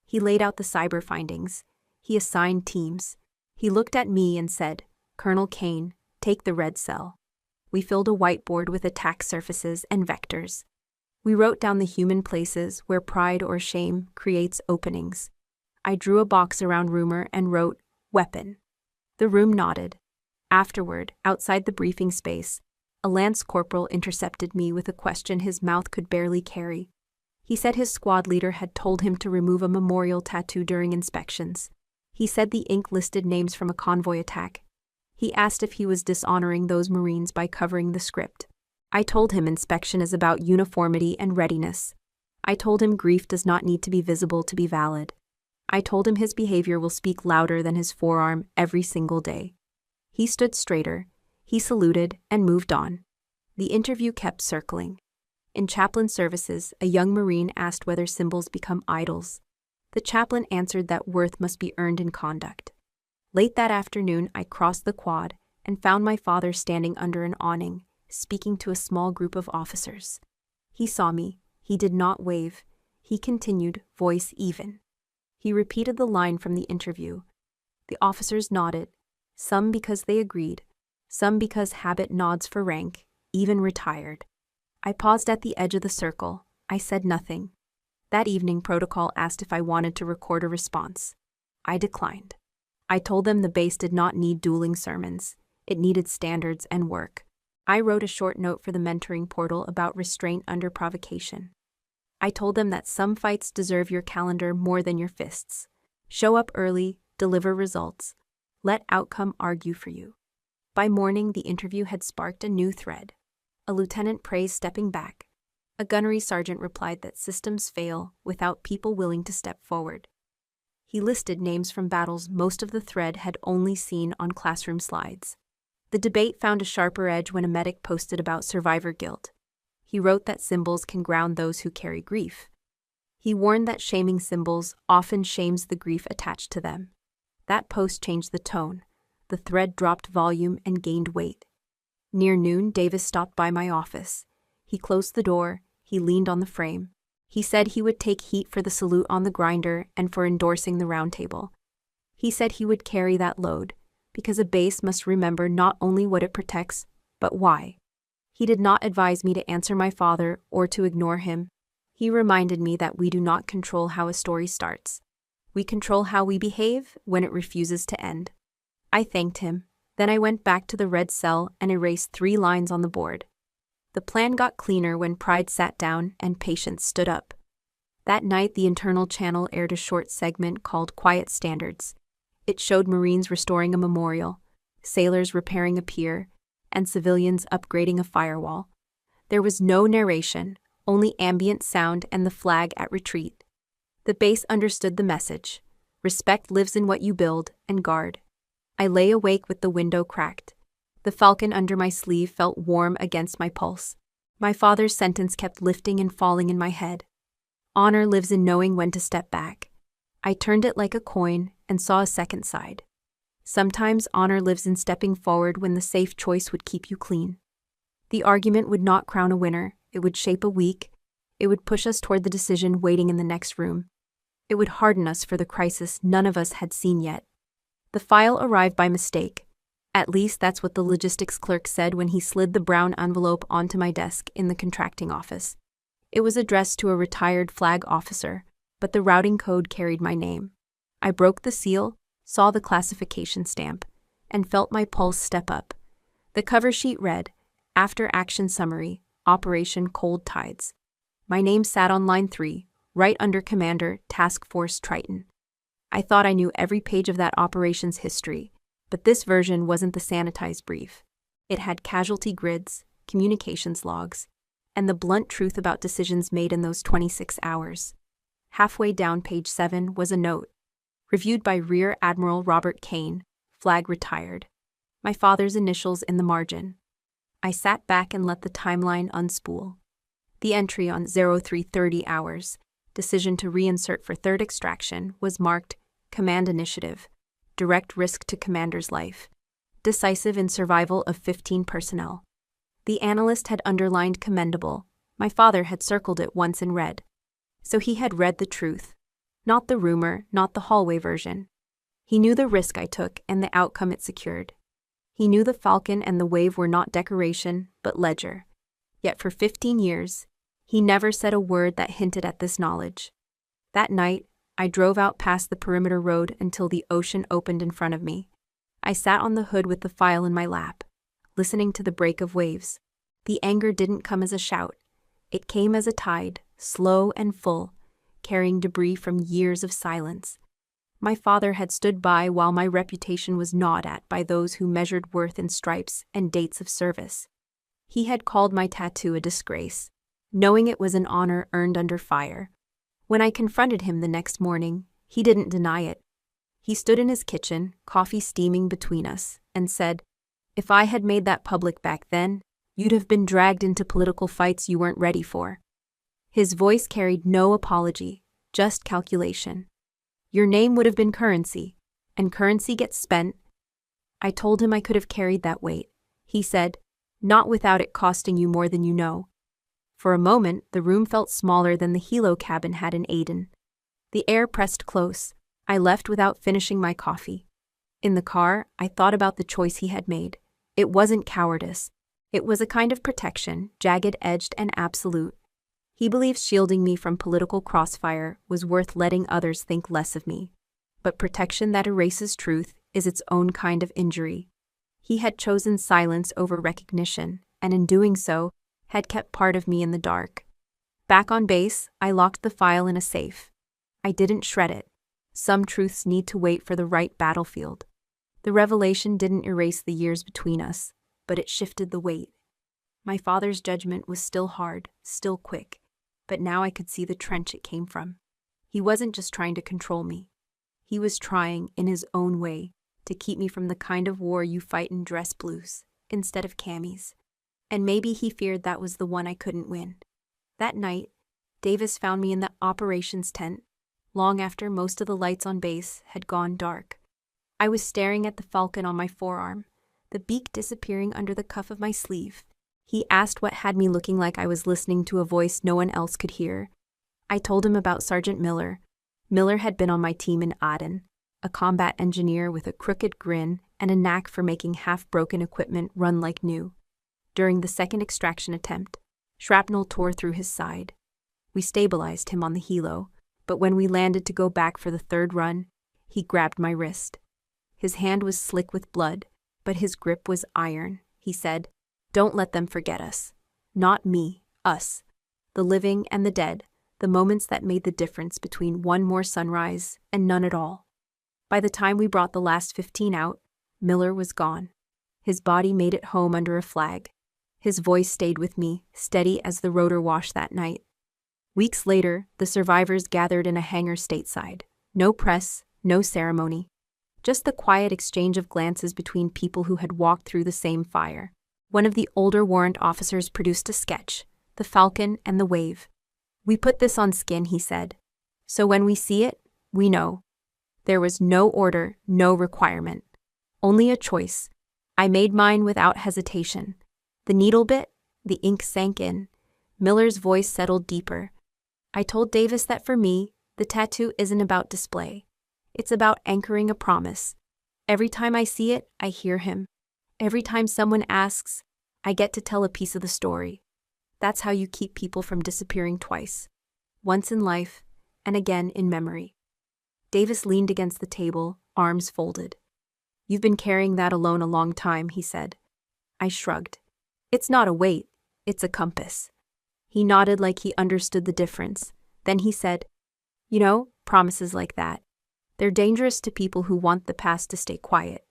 He laid out the cyber findings. He assigned teams. He looked at me and said, "Colonel Kane, take the red cell." We filled a whiteboard with attack surfaces and vectors. We wrote down the human places where pride or shame creates openings. I drew a box around rumor and wrote, "Weapon." The room nodded. Afterward, outside the briefing space, a lance corporal intercepted me with a question his mouth could barely carry. He said his squad leader had told him to remove a memorial tattoo during inspections. He said the ink listed names from a convoy attack. He asked if he was dishonoring those Marines by covering the script. I told him inspection is about uniformity and readiness. I told him grief does not need to be visible to be valid. I told him his behavior will speak louder than his forearm every single day. He stood straighter. He saluted and moved on. The interview kept circling. In chaplain services, a young Marine asked whether symbols become idols. The chaplain answered that worth must be earned in conduct. Late that afternoon, I crossed the quad and found my father standing under an awning, speaking to a small group of officers. He saw me. He did not wave. He continued, voice even. He repeated the line from the interview. The officers nodded, some because they agreed, some because habit nods for rank, even retired. I paused at the edge of the circle. I said nothing. That evening, protocol asked if I wanted to record a response. I declined. I told them the base did not need dueling sermons. It needed standards and work. I wrote a short note for the mentoring portal about restraint under provocation. I told them that some fights deserve your calendar more than your fists. Show up early, deliver results. Let outcome argue for you. By morning, the interview had sparked a new thread. A lieutenant praised stepping back. A gunnery sergeant replied that systems fail without people willing to step forward. He listed names from battles most of the thread had only seen on classroom slides. The debate found a sharper edge when a medic posted about survivor guilt. He wrote that symbols can ground those who carry grief. He warned that shaming symbols often shames the grief attached to them. That post changed the tone. The thread dropped volume and gained weight. Near noon, Davis stopped by my office. He closed the door. He leaned on the frame. He said he would take heat for the salute on the grinder and for endorsing the round table. He said he would carry that load, because a base must remember not only what it protects, but why. He did not advise me to answer my father or to ignore him. He reminded me that we do not control how a story starts. We control how we behave when it refuses to end. I thanked him. Then I went back to the red cell and erased 3 lines on the board. The plan got cleaner when pride sat down and patience stood up. That night, the internal channel aired a short segment called Quiet Standards. It showed Marines restoring a memorial, sailors repairing a pier, and civilians upgrading a firewall. There was no narration, only ambient sound and the flag at retreat. The base understood the message. Respect lives in what you build and guard. I lay awake with the window cracked. The falcon under my sleeve felt warm against my pulse. My father's sentence kept lifting and falling in my head. Honor lives in knowing when to step back. I turned it like a coin and saw a second side. Sometimes honor lives in stepping forward when the safe choice would keep you clean. The argument would not crown a winner, it would shape a weak. It would push us toward the decision waiting in the next room. It would harden us for the crisis none of us had seen yet. The file arrived by mistake. At least that's what the logistics clerk said when he slid the brown envelope onto my desk in the contracting office. It was addressed to a retired flag officer, but the routing code carried my name. I broke the seal, saw the classification stamp, and felt my pulse step up. The cover sheet read, After Action Summary, Operation Cold Tides. My name sat on line 3, right under Commander, Task Force Triton. I thought I knew every page of that operation's history, but this version wasn't the sanitized brief. It had casualty grids, communications logs, and the blunt truth about decisions made in those 26 hours. Halfway down page 7 was a note. Reviewed by Rear Admiral Robert Kane, flag retired. My father's initials in the margin. I sat back and let the timeline unspool. The entry on 0330 hours, decision to reinsert for third extraction, was marked Command Initiative, direct risk to commander's life, decisive in survival of 15 personnel. The analyst had underlined commendable. My father had circled it once in red. So he had read the truth. Not the rumor, not the hallway version. He knew the risk I took and the outcome it secured. He knew the falcon and the wave were not decoration, but ledger. Yet for 15 years, he never said a word that hinted at this knowledge. That night, I drove out past the perimeter road until the ocean opened in front of me. I sat on the hood with the file in my lap, listening to the break of waves. The anger didn't come as a shout. It came as a tide, slow and full, carrying debris from years of silence. My father had stood by while my reputation was gnawed at by those who measured worth in stripes and dates of service. He had called my tattoo a disgrace, knowing it was an honor earned under fire. When I confronted him the next morning, he didn't deny it. He stood in his kitchen, coffee steaming between us, and said, "If I had made that public back then, you'd have been dragged into political fights you weren't ready for." His voice carried no apology, just calculation. "Your name would have been currency, and currency gets spent." I told him I could have carried that weight. He said, "Not without it costing you more than you know." For a moment, the room felt smaller than the helo cabin had in Aden. The air pressed close. I left without finishing my coffee. In the car, I thought about the choice he had made. It wasn't cowardice. It was a kind of protection, jagged-edged and absolute. He believes shielding me from political crossfire was worth letting others think less of me. But protection that erases truth is its own kind of injury. He had chosen silence over recognition, and in doing so, had kept part of me in the dark. Back on base, I locked the file in a safe. I didn't shred it. Some truths need to wait for the right battlefield. The revelation didn't erase the years between us, but it shifted the weight. My father's judgment was still hard, still quick, but now I could see the trench it came from. He wasn't just trying to control me. He was trying, in his own way, to keep me from the kind of war you fight in dress blues, instead of camis. And maybe he feared that was the one I couldn't win. That night, Davis found me in the operations tent, long after most of the lights on base had gone dark. I was staring at the falcon on my forearm, the beak disappearing under the cuff of my sleeve. He asked what had me looking like I was listening to a voice no one else could hear. I told him about Sergeant Miller. Miller had been on my team in Aden. a combat engineer with a crooked grin and a knack for making half-broken equipment run like new. During the second extraction attempt, shrapnel tore through his side. We stabilized him on the helo, but when we landed to go back for the third run, he grabbed my wrist. His hand was slick with blood, but his grip was iron. He said, "Don't let them forget us. Not me, us. The living and the dead, the moments that made the difference between one more sunrise and none at all." By the time we brought the last 15 out, Miller was gone. His body made it home under a flag. His voice stayed with me, steady as the rotor wash that night. Weeks later, the survivors gathered in a hangar stateside. No press, no ceremony. Just the quiet exchange of glances between people who had walked through the same fire. One of the older warrant officers produced a sketch, the Falcon and the Wave. "We put this on skin," he said. "So when we see it, we know." There was no order, no requirement. Only a choice. I made mine without hesitation. The needle bit, the ink sank in. Miller's voice settled deeper. I told Davis that for me, the tattoo isn't about display. It's about anchoring a promise. Every time I see it, I hear him. Every time someone asks, I get to tell a piece of the story. That's how you keep people from disappearing twice. Once in life, and again in memory. Davis leaned against the table, arms folded. "You've been carrying that alone a long time," he said. I shrugged. "It's not a weight, it's a compass." He nodded like he understood the difference. Then he said, "You know, promises like that. They're dangerous to people who want the past to stay quiet.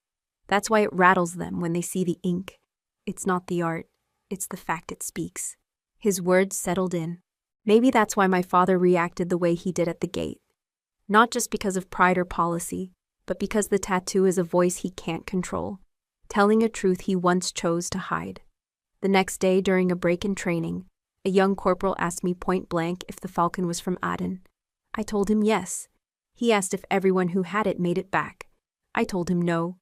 That's why it rattles them when they see the ink. It's not the art, it's the fact it speaks." His words settled in. Maybe that's why my father reacted the way he did at the gate. Not just because of pride or policy, but because the tattoo is a voice he can't control, telling a truth he once chose to hide. The next day, during a break in training, a young corporal asked me point blank if the Falcon was from Aden. I told him yes. He asked if everyone who had it made it back. I told him no.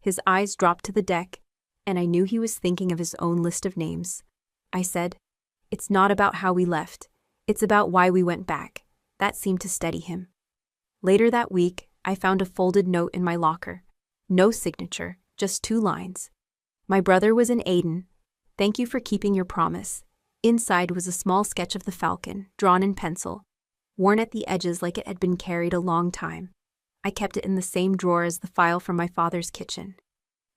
His eyes dropped to the deck, and I knew he was thinking of his own list of names. I said, "It's not about how we left. It's about why we went back." That seemed to steady him. Later that week, I found a folded note in my locker. No signature, just 2 lines. "My brother was in Aden. Thank you for keeping your promise." Inside was a small sketch of the Falcon, drawn in pencil, worn at the edges like it had been carried a long time. I kept it in the same drawer as the file from my father's kitchen.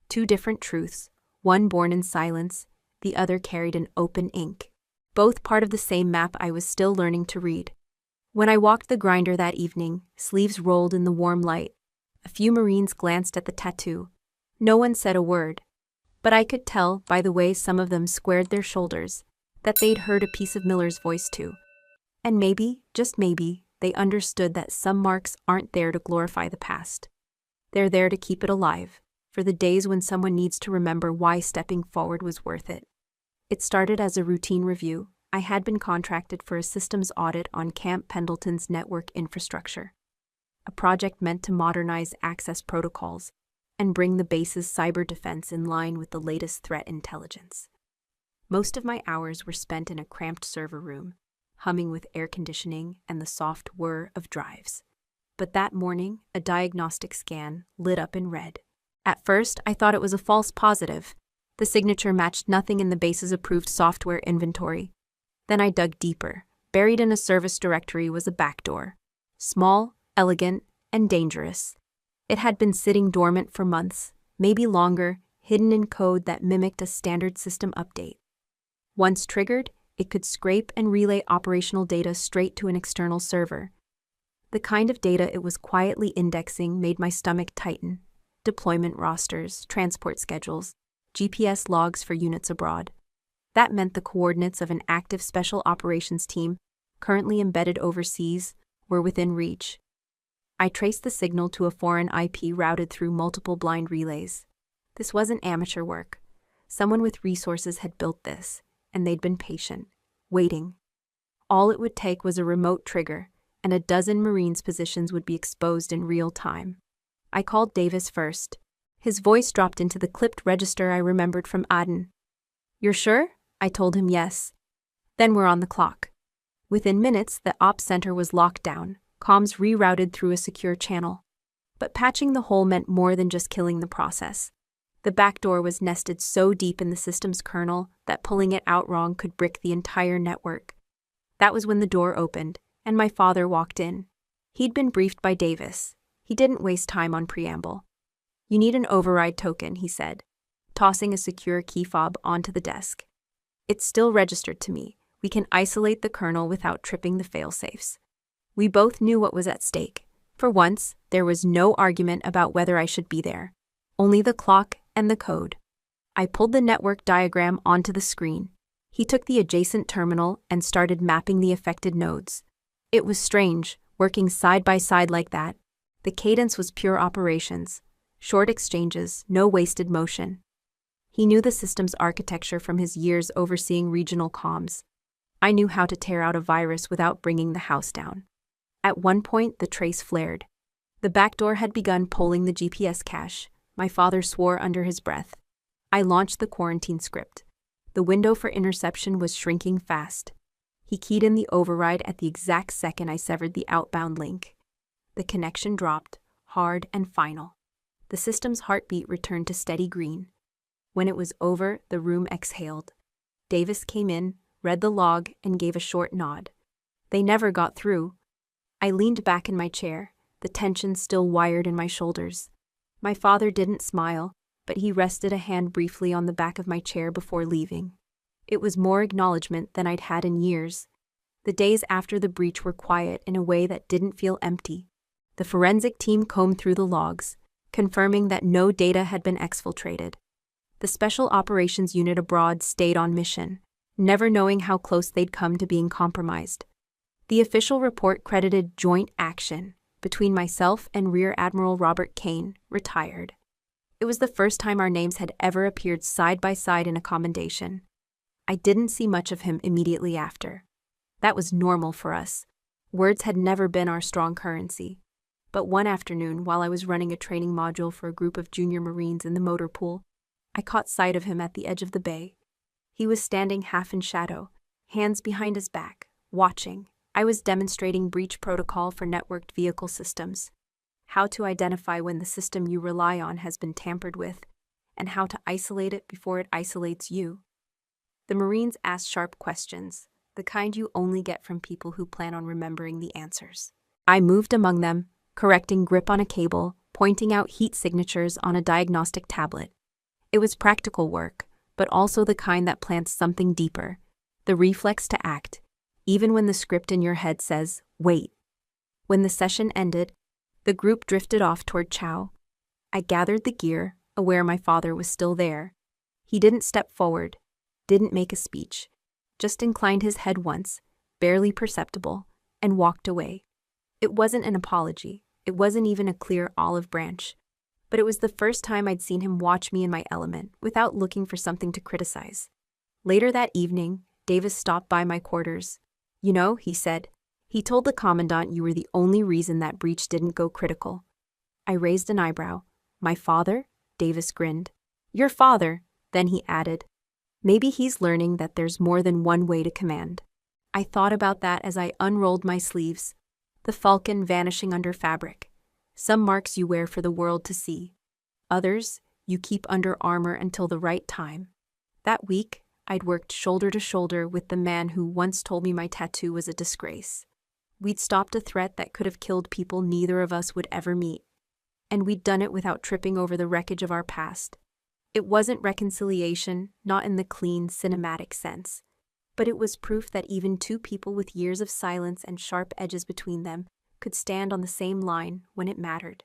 2 different truths, one born in silence, the other carried in open ink. Both part of the same map I was still learning to read. When I walked the grinder that evening, sleeves rolled in the warm light. A few Marines glanced at the tattoo. No one said a word. But I could tell, by the way some of them squared their shoulders, that they'd heard a piece of Miller's voice too. And maybe, just maybe, they understood that some marks aren't there to glorify the past. They're there to keep it alive, for the days when someone needs to remember why stepping forward was worth it. It started as a routine review. I had been contracted for a systems audit on Camp Pendleton's network infrastructure, a project meant to modernize access protocols and bring the base's cyber defense in line with the latest threat intelligence. Most of my hours were spent in a cramped server room, humming with air conditioning and the soft whir of drives. But that morning, a diagnostic scan lit up in red. At first, I thought it was a false positive. The signature matched nothing in the base's approved software inventory. Then I dug deeper. Buried in a service directory was a backdoor. Small, elegant, and dangerous. It had been sitting dormant for months, maybe longer, hidden in code that mimicked a standard system update. Once triggered, it could scrape and relay operational data straight to an external server. The kind of data it was quietly indexing made my stomach tighten. Deployment rosters, transport schedules, GPS logs for units abroad. That meant the coordinates of an active special operations team, currently embedded overseas, were within reach. I traced the signal to a foreign IP routed through multiple blind relays. This wasn't amateur work. Someone with resources had built this, and they'd been patient, waiting. All it would take was a remote trigger, and a dozen Marines' positions would be exposed in real time. I called Davis first. His voice dropped into the clipped register I remembered from Aden. "You're sure?" I told him yes. "Then we're on the clock." Within minutes, the ops center was locked down, comms rerouted through a secure channel. But patching the hole meant more than just killing the process. The backdoor was nested so deep in the system's kernel that pulling it out wrong could brick the entire network. That was when the door opened, and my father walked in. He'd been briefed by Davis. He didn't waste time on preamble. "You need an override token," he said, tossing a secure key fob onto the desk. "It's still registered to me. We can isolate the kernel without tripping the failsafes." We both knew what was at stake. For once, there was no argument about whether I should be there. Only the clock and the code. I pulled the network diagram onto the screen. He took the adjacent terminal and started mapping the affected nodes. It was strange, working side by side like that. The cadence was pure operations. Short exchanges, no wasted motion. He knew the system's architecture from his years overseeing regional comms. I knew how to tear out a virus without bringing the house down. At one point, the trace flared. The backdoor had begun polling the GPS cache. My father swore under his breath. I launched the quarantine script. The window for interception was shrinking fast. He keyed in the override at the exact second I severed the outbound link. The connection dropped, hard and final. The system's heartbeat returned to steady green. When it was over, the room exhaled. Davis came in, read the log, and gave a short nod. They never got through. I leaned back in my chair, the tension still wired in my shoulders. My father didn't smile, but he rested a hand briefly on the back of my chair before leaving. It was more acknowledgement than I'd had in years. The days after the breach were quiet in a way that didn't feel empty. The forensic team combed through the logs, confirming that no data had been exfiltrated. The Special Operations Unit abroad stayed on mission, never knowing how close they'd come to being compromised. The official report credited joint action between myself and Rear Admiral Robert Kane, retired. It was the first time our names had ever appeared side by side in a commendation. I didn't see much of him immediately after. That was normal for us. Words had never been our strong currency. But one afternoon, while I was running a training module for a group of junior Marines in the motor pool, I caught sight of him at the edge of the bay. He was standing half in shadow, hands behind his back, watching. I was demonstrating breach protocol for networked vehicle systems, how to identify when the system you rely on has been tampered with, and how to isolate it before it isolates you. The Marines asked sharp questions, the kind you only get from people who plan on remembering the answers. I moved among them, correcting grip on a cable, pointing out heat signatures on a diagnostic tablet. It was practical work, but also the kind that plants something deeper, the reflex to act, even when the script in your head says, wait. When the session ended, the group drifted off toward Chow. I gathered the gear, aware my father was still there. He didn't step forward, didn't make a speech, just inclined his head once, barely perceptible, and walked away. It wasn't an apology, it wasn't even a clear olive branch, but it was the first time I'd seen him watch me in my element without looking for something to criticize. Later that evening, Davis stopped by my quarters. "You know," he said, "he told the commandant you were the only reason that breach didn't go critical." I raised an eyebrow. "My father?" Davis grinned. "Your father," then he added. "Maybe he's learning that there's more than one way to command." I thought about that as I unrolled my sleeves. The falcon vanishing under fabric. Some marks you wear for the world to see. Others, you keep under armor until the right time. That week, I'd worked shoulder to shoulder with the man who once told me my tattoo was a disgrace. We'd stopped a threat that could have killed people neither of us would ever meet. And we'd done it without tripping over the wreckage of our past. It wasn't reconciliation, not in the clean, cinematic sense. But it was proof that even two people with years of silence and sharp edges between them could stand on the same line when it mattered.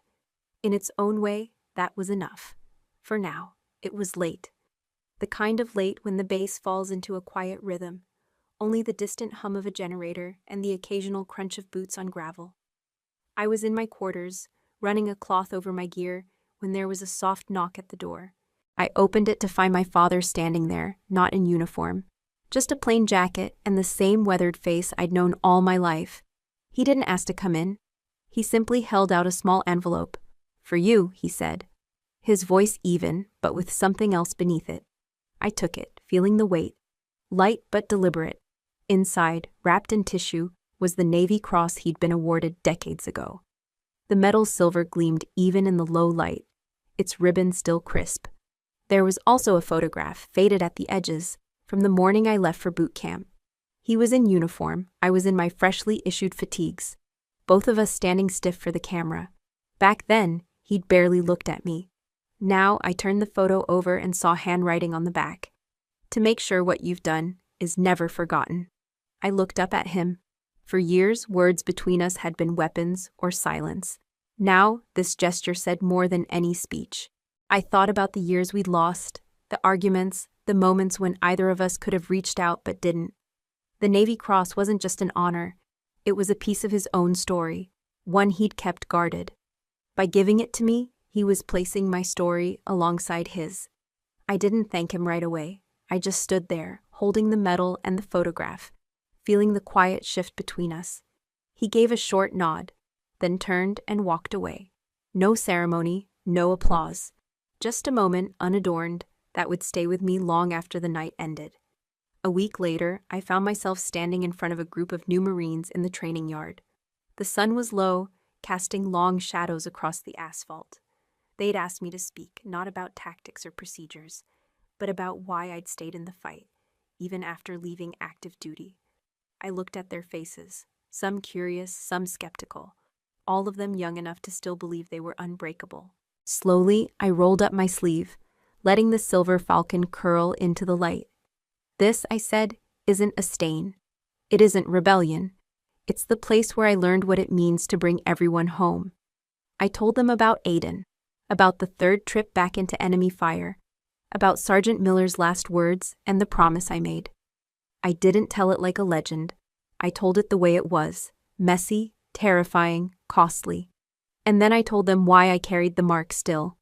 In its own way, that was enough. For now, it was late. The kind of late when the bass falls into a quiet rhythm, only the distant hum of a generator and the occasional crunch of boots on gravel. I was in my quarters, running a cloth over my gear, when there was a soft knock at the door. I opened it to find my father standing there, not in uniform. Just a plain jacket and the same weathered face I'd known all my life. He didn't ask to come in. He simply held out a small envelope. "For you," he said. His voice even, but with something else beneath it. I took it, feeling the weight. Light but deliberate. Inside, wrapped in tissue, was the Navy Cross he'd been awarded decades ago. The metal silver gleamed even in the low light, its ribbon still crisp. There was also a photograph, faded at the edges, from the morning I left for boot camp. He was in uniform, I was in my freshly issued fatigues, both of us standing stiff for the camera. Back then, he'd barely looked at me. Now I turned the photo over and saw handwriting on the back. To make sure what you've done is never forgotten. I looked up at him. For years, words between us had been weapons or silence. Now, this gesture said more than any speech. I thought about the years we'd lost, the arguments, the moments when either of us could have reached out but didn't. The Navy Cross wasn't just an honor, it was a piece of his own story, one he'd kept guarded. By giving it to me, he was placing my story alongside his. I didn't thank him right away. I just stood there, holding the medal and the photograph, feeling the quiet shift between us. He gave a short nod, then turned and walked away. No ceremony, no applause. Just a moment, unadorned, that would stay with me long after the night ended. A week later, I found myself standing in front of a group of new Marines in the training yard. The sun was low, casting long shadows across the asphalt. They'd asked me to speak, not about tactics or procedures, but about why I'd stayed in the fight, even after leaving active duty. I looked at their faces, some curious, some skeptical, all of them young enough to still believe they were unbreakable. Slowly, I rolled up my sleeve, letting the silver falcon curl into the light. This, I said, isn't a stain. It isn't rebellion. It's the place where I learned what it means to bring everyone home. I told them about Aiden, about the third trip back into enemy fire, about Sergeant Miller's last words and the promise I made. I didn't tell it like a legend. I told it the way it was, messy, terrifying, costly. And then I told them why I carried the mark still.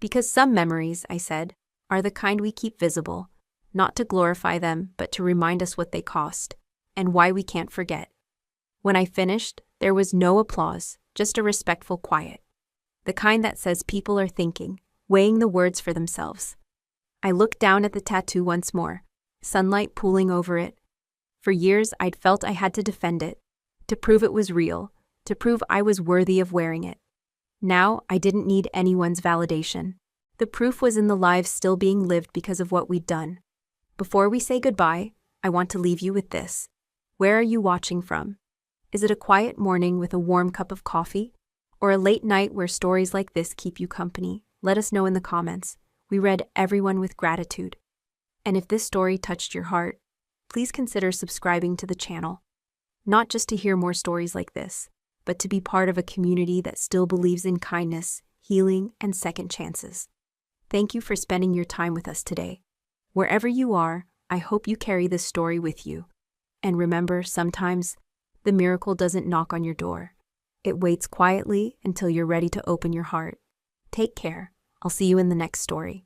Because some memories, I said, are the kind we keep visible, not to glorify them, but to remind us what they cost, and why we can't forget. When I finished, there was no applause, just a respectful quiet. The kind that says people are thinking, weighing the words for themselves. I looked down at the tattoo once more, sunlight pooling over it. For years, I'd felt I had to defend it, to prove it was real, to prove I was worthy of wearing it. Now, I didn't need anyone's validation. The proof was in the lives still being lived because of what we'd done. Before we say goodbye, I want to leave you with this. Where are you watching from? Is it a quiet morning with a warm cup of coffee? Or a late night where stories like this keep you company? Let us know in the comments. We read everyone with gratitude. And if this story touched your heart, please consider subscribing to the channel. Not just to hear more stories like this, but to be part of a community that still believes in kindness, healing, and second chances. Thank you for spending your time with us today. Wherever you are, I hope you carry this story with you. And remember, sometimes the miracle doesn't knock on your door. It waits quietly until you're ready to open your heart. Take care. I'll see you in the next story.